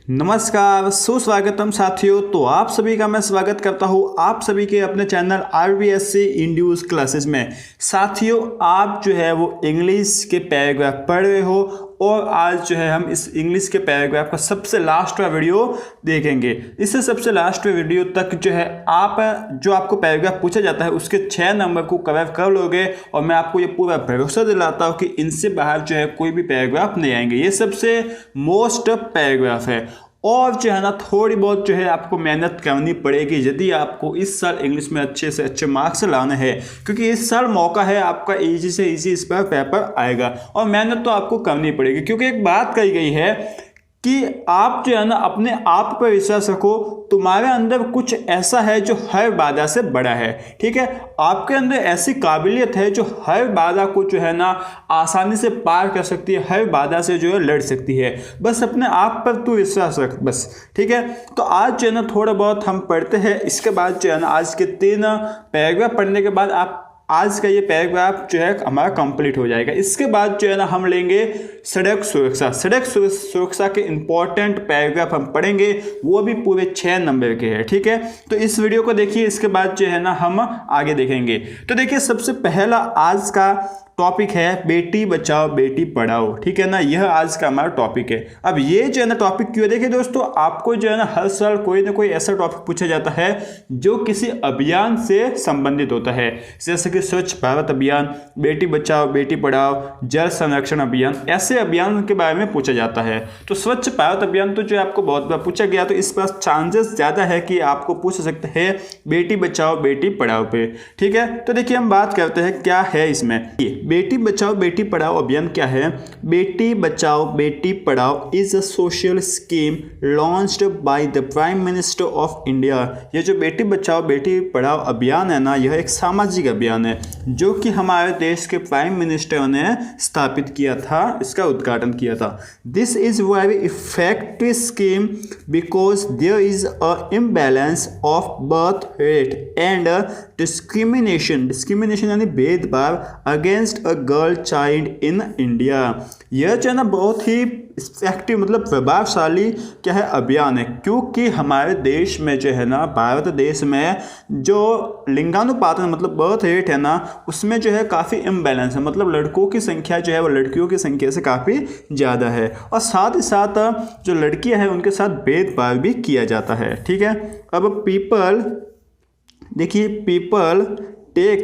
नमस्कार, सुस्वागतम साथियों। तो आप सभी का मैं स्वागत करता हूं आप सभी के अपने चैनल RBSC इंड्यूस क्लासेस में। साथियों, आप जो है वो इंग्लिश के पैराग्राफ पढ़ रहे हो और आज जो है हम इस इंग्लिश के पैराग्राफ का सबसे लास्ट वाला वीडियो देखेंगे। इससे सबसे लास्ट वीडियो तक जो है आपको पैराग्राफ पूछा जाता है उसके 6 नंबर को कवर कर लोगे और मैं आपको ये पूरा भरोसा दिलाता हूँ कि इनसे बाहर जो है कोई भी पैराग्राफ नहीं आएंगे। ये सबसे मोस्ट पैराग्राफ है और जो है ना थोड़ी बहुत जो है आपको मेहनत करनी पड़ेगी यदि आपको इस साल इंग्लिश में अच्छे से अच्छे मार्क्स लाने हैं, क्योंकि इस साल मौका है आपका इजी से इजी इस पर पेपर आएगा और मेहनत तो आपको करनी पड़ेगी। क्योंकि एक बात कही गई है कि आप जो है ना अपने आप पर विश्वास रखो, तुम्हारे अंदर कुछ ऐसा है जो हर बाधा से बड़ा है। ठीक है, आपके अंदर ऐसी काबिलियत है जो हर बाधा को जो है ना आसानी से पार कर सकती है, हर बाधा से जो है लड़ सकती है। बस अपने आप पर तू विश्वास रख बस। ठीक है, तो आज जो है ना थोड़ा बहुत हम पढ़ते हैं, इसके बाद जो है ना आज के 3 पैराग्राफ पढ़ने के बाद आप आज का ये पैराग्राफ जो है हमारा कंप्लीट हो जाएगा। इसके बाद जो है ना हम लेंगे सड़क सुरक्षा। सड़क सुरक्षा के इंपॉर्टेंट पैराग्राफ हम पढ़ेंगे, वो भी पूरे 6 नंबर के हैं। ठीक है, तो इस वीडियो को देखिए, इसके बाद जो है ना हम आगे देखेंगे। तो देखिए, सबसे पहला आज का टॉपिक है बेटी बचाओ बेटी पढ़ाओ। ठीक है ना, यह आज का हमारा टॉपिक है। अब ये जो है ना टॉपिक क्यों, देखिए दोस्तों, आपको जो है ना हर साल कोई ना कोई ऐसा टॉपिक पूछा जाता है जो किसी अभियान से संबंधित होता है, जैसे कि स्वच्छ भारत अभियान, बेटी बचाओ बेटी पढ़ाओ, जल संरक्षण अभियान, ऐसे अभियान के बारे में पूछा जाता है। तो स्वच्छ भारत अभियान तो जो आपको बहुत बार पूछा गया, तो इस पर चांसेस ज़्यादा है कि आपको पूछ सकते हैं बेटी बचाओ बेटी पढ़ाओ पे। ठीक है, तो देखिए हम बात करते हैं क्या है इसमें। बेटी बचाओ बेटी पढ़ाओ अभियान क्या है। बेटी बचाओ बेटी पढ़ाओ is a social scheme launched by the prime minister of India. ये जो बेटी बचाओ बेटी पढ़ाओ अभियान है ना, यह एक सामाजिक अभियान है जो कि हमारे देश के प्राइम मिनिस्टर ने स्थापित किया था, इसका उद्घाटन किया था। This is very effective scheme because there is a imbalance of birth rate and discrimination यानी भेदभाव against a girl child in India. यह जो है ना बहुत ही इफेक्टिव मतलब प्रभावशाली क्या है अभियान है, क्योंकि हमारे देश में जो है ना भारत देश में जो लिंगानुपात मतलब बर्थ रेट है ना, उसमें जो है काफ़ी इम्बैलेंस है। मतलब लड़कों की संख्या जो है वो लड़कियों की संख्या से काफ़ी ज़्यादा है और साथ ही साथ जो लड़कियां हैं उनके साथ भेदभाव भी किया जाता है। ठीक है, अब पीपल देखिए, पीपल टेक,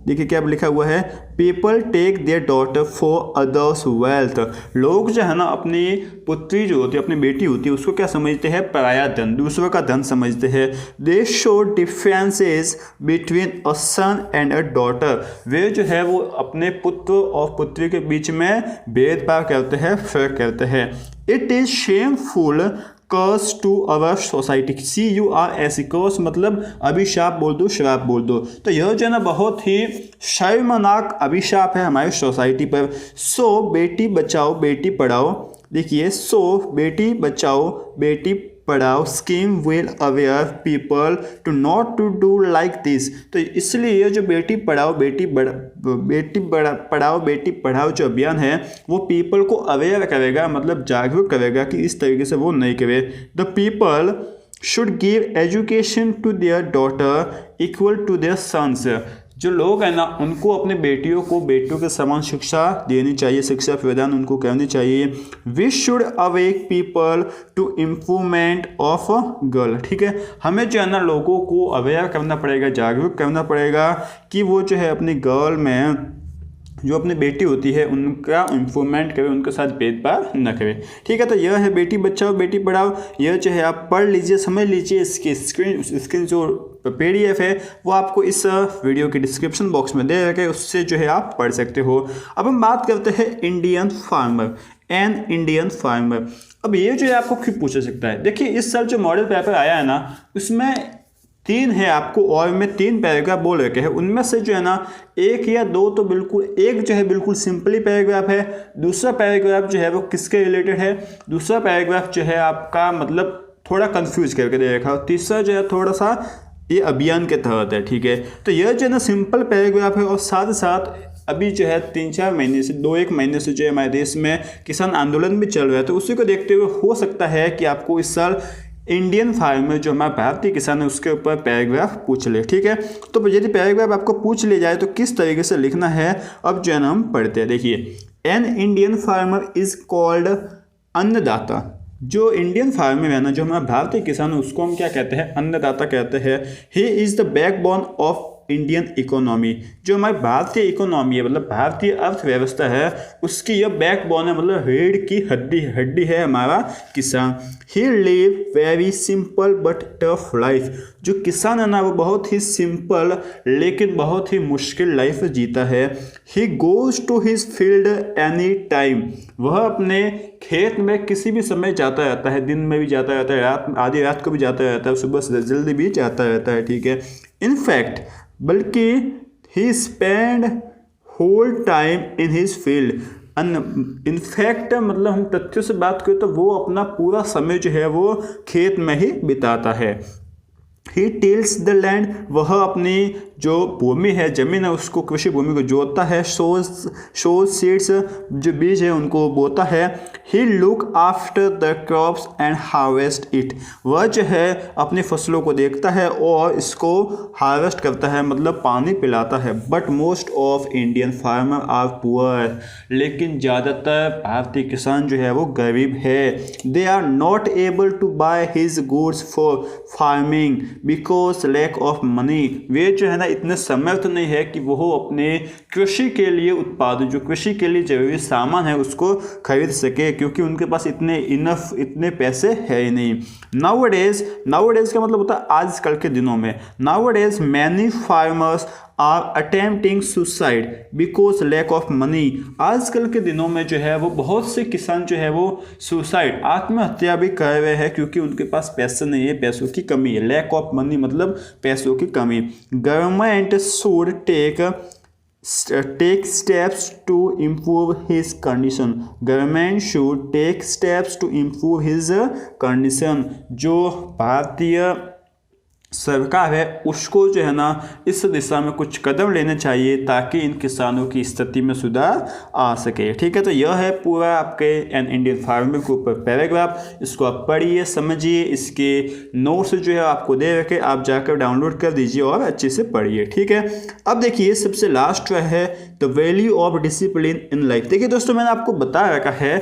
देखिए क्या लिखा हुआ है, people take their daughter for others wealth. लोग जो है ना अपनी पुत्री जो होती है, अपनी बेटी होती है, उसको क्या समझते हैं, पराया धन, दूसरों का धन समझते हैं। They show differences between a son and a daughter. वे जो है वो अपने पुत्र और पुत्री के बीच में भेदभाव करते हैं, फर्क करते हैं। It is shameful curse to our society. CURS, curse मतलब अभिशाप बोल दो, श्राप बोल दो। तो यह जो है ना बहुत ही शर्मनाक अभिशाप है हमारी सोसाइटी पर। सो बेटी बचाओ बेटी पढ़ाओ, देखिए, सो बेटी बचाओ बेटी पढ़ाओ scheme will aware people to not to do like this. तो इसलिए ये जो बेटी पढ़ाओ बेटी पढ़ाओ जो अभियान है वो पीपल को अवेयर करेगा, मतलब जागरूक करेगा कि इस तरीके से वो नहीं करे। The people should give education to their daughter equal to their sons. जो लोग हैं ना उनको अपने बेटियों के समान शिक्षा देनी चाहिए, शिक्षा प्रदान उनको करनी चाहिए। We should awake people to improvement of a girl. ठीक है, हमें जो है ना लोगों को अवेयर करना पड़ेगा, जागरूक करना पड़ेगा कि वो जो है अपनी गर्ल में जो अपनी बेटी होती है उनका इम्प्रूवमेंट करे, उनके साथ भेदभाव न करे। ठीक है, तो यह है बेटी बचाओ बेटी पढ़ाओ। यह जो है आप पढ़ लीजिए, समझ लीजिए। इसकी स्क्रीन जो PDF है वो आपको इस वीडियो के डिस्क्रिप्शन बॉक्स में दे रखे, उससे जो है आप पढ़ सकते हो। अब हम बात करते हैं इंडियन फार्मर। अब ये जो है आपको क्यों पूछा सकता है। देखिए, इस साल जो मॉडल पेपर आया है ना उसमें 3 है आपको और में 3 पैराग्राफ बोल रखे हैं। उनमें से जो है ना 1 या 2 तो बिल्कुल, एक जो है बिल्कुल सिंपली पैराग्राफ है, दूसरा पैराग्राफ जो है वो किसके रिलेटेड है, दूसरा पैराग्राफ जो है आपका मतलब थोड़ा कंफ्यूज करके दे रखा है, तीसरा जो है थोड़ा सा ये अभियान के तहत है। ठीक है, तो यह जो है ना सिंपल पैराग्राफ है और साथ ही साथ अभी जो है 3-4 महीने से 2-1 महीने से जो है हमारे देश में किसान आंदोलन भी चल रहा है, तो उसी को देखते हुए हो सकता है कि आपको इस साल इंडियन फार्मर जो हमारा भारतीय किसान है उसके ऊपर पैराग्राफ पूछ ले। ठीक है, तो यदि पैराग्राफ आपको पूछ ले जाए तो किस तरीके से लिखना है अब जो है ना हम पढ़ते हैं। देखिए, an Indian farmer is called अन्नदाता। जो इंडियन फार्मर है ना, जो हमारा भारतीय किसान है, उसको हम क्या कहते हैं? अन्नदाता कहते हैं। He is the backbone of Indian economy. जो हमारी भारतीय इकोनॉमी है, मतलब भारतीय अर्थव्यवस्था है, उसकी यह बैकबोन है, मतलब रीढ़ की हड्डी है हमारा किसान। He live very simple but tough life. जो किसान है ना, वो बहुत ही सिंपल लेकिन बहुत ही मुश्किल लाइफ जीता है। He goes to his field any time. वह अपने खेत में किसी भी समय जाता रहता है, दिन में भी जाता रहता है, आधी रात को भी जाता रहता है, सुबह से जल्दी भी जाता रहता है। ठीक है, इनफैक्ट बल्कि he spend whole time in his field. In fact मतलब हम तथ्यों से बात करें तो वो अपना पूरा समय जो है वो खेत में ही बिताता है। ही टिल्स द लैंड। वह अपनी जो भूमि है, जमीन है, उसको कृषि भूमि को जोतता है। सोज सीड्स, जो बीज है उनको बोता है। He look after the crops and harvest it. वह जो है अपनी फसलों को देखता है और इसको हार्वेस्ट करता है, मतलब पानी पिलाता है। But most of Indian farmer are poor. लेकिन ज़्यादातर भारतीय किसान जो है वो गरीब है। They are not able to buy his goods for farming because lack of money. वे जो है ना इतने समर्थ नहीं है कि वो अपने कृषि के लिए उत्पादन, जो कृषि के लिए जरूरी सामान है, उसको खरीद सके, क्योंकि उनके पास इतने पैसे है ही नहीं। नाउअडेज का मतलब होता है आजकल के दिनों में। Nowadays many farmers are attempting suicide because lack of money. आजकल के दिनों में जो है वो बहुत से किसान जो है वो सुसाइड, आत्महत्या भी कर रहे हैं, क्योंकि उनके पास पैसे नहीं है, पैसों की कमी है। लैक ऑफ मनी मतलब पैसों की कमी। Government should take steps to improve his condition. Government should take steps to improve his condition. जो भारतीय सरकार है उसको जो है ना इस दिशा में कुछ कदम लेने चाहिए ताकि इन किसानों की स्थिति में सुधार आ सके। ठीक है, तो यह है पूरा आपके एन इंडियन फार्मर के ऊपर पैराग्राफ। इसको आप पढ़िए, समझिए, इसके नोट्स जो है आपको दे रखे, आप जाकर डाउनलोड कर दीजिए और अच्छे से पढ़िए। ठीक है, अब देखिए सबसे लास्ट है the value of discipline in life. देखिए दोस्तों, मैंने आपको बता रखा है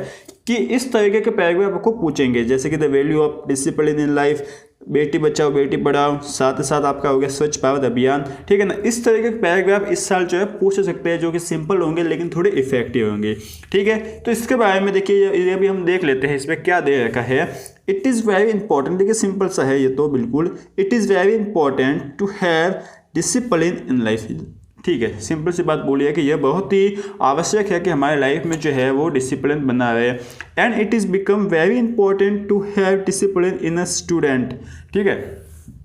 कि इस तरीके के पैराग्राफ आपको पूछेंगे, जैसे कि the value of discipline in life, बेटी बचाओ बेटी पढ़ाओ, साथ ही साथ आपका हो गया स्वच्छ भारत अभियान। ठीक है ना, इस तरह के पैराग्राफ इस साल जो है पूछ सकते हैं, जो कि सिंपल होंगे लेकिन थोड़े इफेक्टिव होंगे। ठीक है, तो इसके बारे में देखिए, ये भी हम देख लेते हैं इसमें क्या दे रखा है। It is very important. देखिए सिंपल सा है ये तो बिल्कुल। It is very important to have discipline in life. ठीक है, सिंपल सी बात बोली है कि यह बहुत ही आवश्यक है कि हमारे लाइफ में जो है वो डिसिप्लिन बना रहे। And it is become very important to have discipline in a student. ठीक है,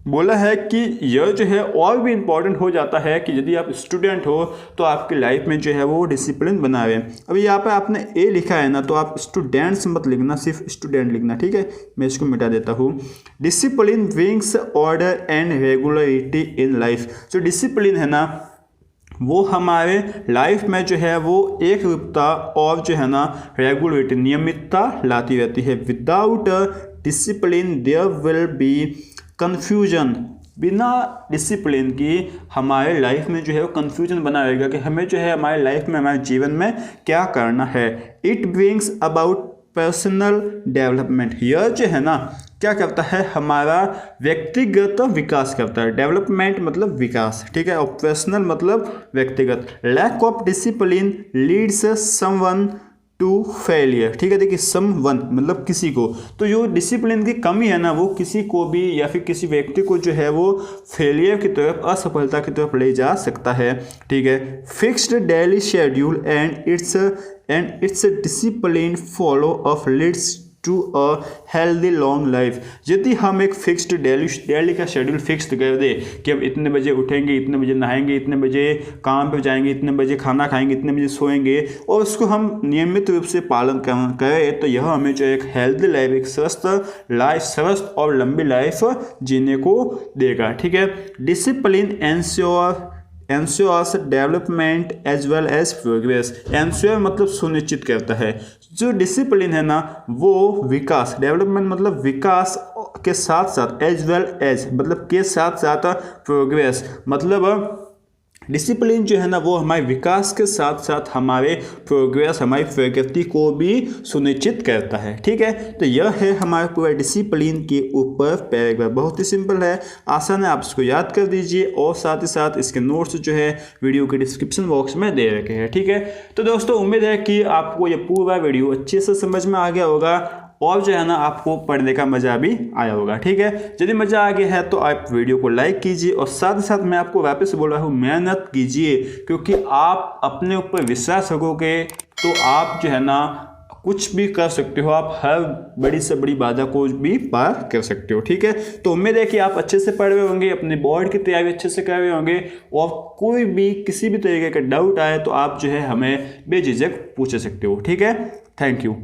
बोला है कि यह जो है और भी इम्पॉर्टेंट हो जाता है कि यदि आप स्टूडेंट हो तो आपकी लाइफ में जो है वो डिसिप्लिन बना रहे। अभी यहाँ पे आपने ए लिखा है ना, तो आप स्टूडेंट्स मत लिखना, सिर्फ स्टूडेंट लिखना। ठीक है, मैं इसको मिटा देता हूँ। Discipline brings order and regularity in life. जो डिसिप्लिन है ना वो हमारे लाइफ में जो है वो एक रूपता और जो है ना रेगुलरिटी, नियमितता लाती रहती है। Without discipline there will be confusion. बिना डिसिप्लिन की हमारे लाइफ में जो है वो कन्फ्यूजन बना रहेगा कि हमें जो है हमारे लाइफ में, हमारे जीवन में क्या करना है। It brings about personal development. यह जो है ना क्या करता है, हमारा व्यक्तिगत विकास करता है। डेवलपमेंट मतलब विकास, ठीक है, और पर्सनल मतलब व्यक्तिगत। Lack of discipline leads someone to failure. ठीक है, देखिए समवन मतलब किसी को, तो जो डिसिप्लिन की कमी है ना वो किसी को भी या फिर किसी व्यक्ति को जो है वो फेलियर की तरफ, असफलता की तरफ ले जा सकता है। ठीक है, fixed daily schedule and its discipline follow of leads to a healthy long life. यदि हम एक फिक्स्ड डेली का शेड्यूल फिक्स कर दे कि हम इतने बजे उठेंगे, इतने बजे नहाएंगे, इतने बजे काम पर जाएंगे, इतने बजे खाना खाएंगे, इतने बजे सोएंगे, और उसको हम नियमित रूप से पालन करें, तो यह हमें जो एक हेल्दी लाइफ, एक स्वस्थ और लंबी लाइफ जीने को देगा। ठीक है, discipline ensure ensures development as well as progress. Ensure मतलब सुनिश्चित करता है। जो डिसिप्लिन है ना वो विकास, डेवलपमेंट मतलब विकास के साथ साथ, एज वेल एज मतलब के साथ साथ प्रोग्रेस मतलब डिसिप्लिन जो है ना वो हमारे विकास के साथ साथ हमारे प्रोग्रेस, हमारी प्रगति को भी सुनिश्चित करता है। ठीक है, तो यह है हमारे पूरा डिसिप्लिन के ऊपर पैराग्राफ। बहुत ही सिंपल है, आसान है, आप इसको याद कर दीजिए और साथ ही साथ इसके नोट्स जो है वीडियो के डिस्क्रिप्शन बॉक्स में दे रखे हैं। ठीक है, तो दोस्तों उम्मीद है कि आपको ये पूरा वीडियो अच्छे से समझ में आ गया होगा और जो है ना आपको पढ़ने का मज़ा भी आया होगा। ठीक है, यदि मज़ा आ गया है तो आप वीडियो को लाइक कीजिए और साथ ही साथ मैं आपको वापस बोल रहा हूँ मेहनत कीजिए, क्योंकि आप अपने ऊपर विश्वास रखोगे तो आप जो है ना कुछ भी कर सकते हो, आप हर बड़ी से बड़ी बाधा को भी पार कर सकते हो। ठीक है, तो उम्मीद है कि आप अच्छे से पढ़ रहे होंगे, अपने बोर्ड की तैयारी अच्छे से कर रहे होंगे और कोई भी किसी भी तरीके का डाउट आए तो आप जो है हमें बेझिझक पूछ सकते हो। ठीक है, थैंक यू।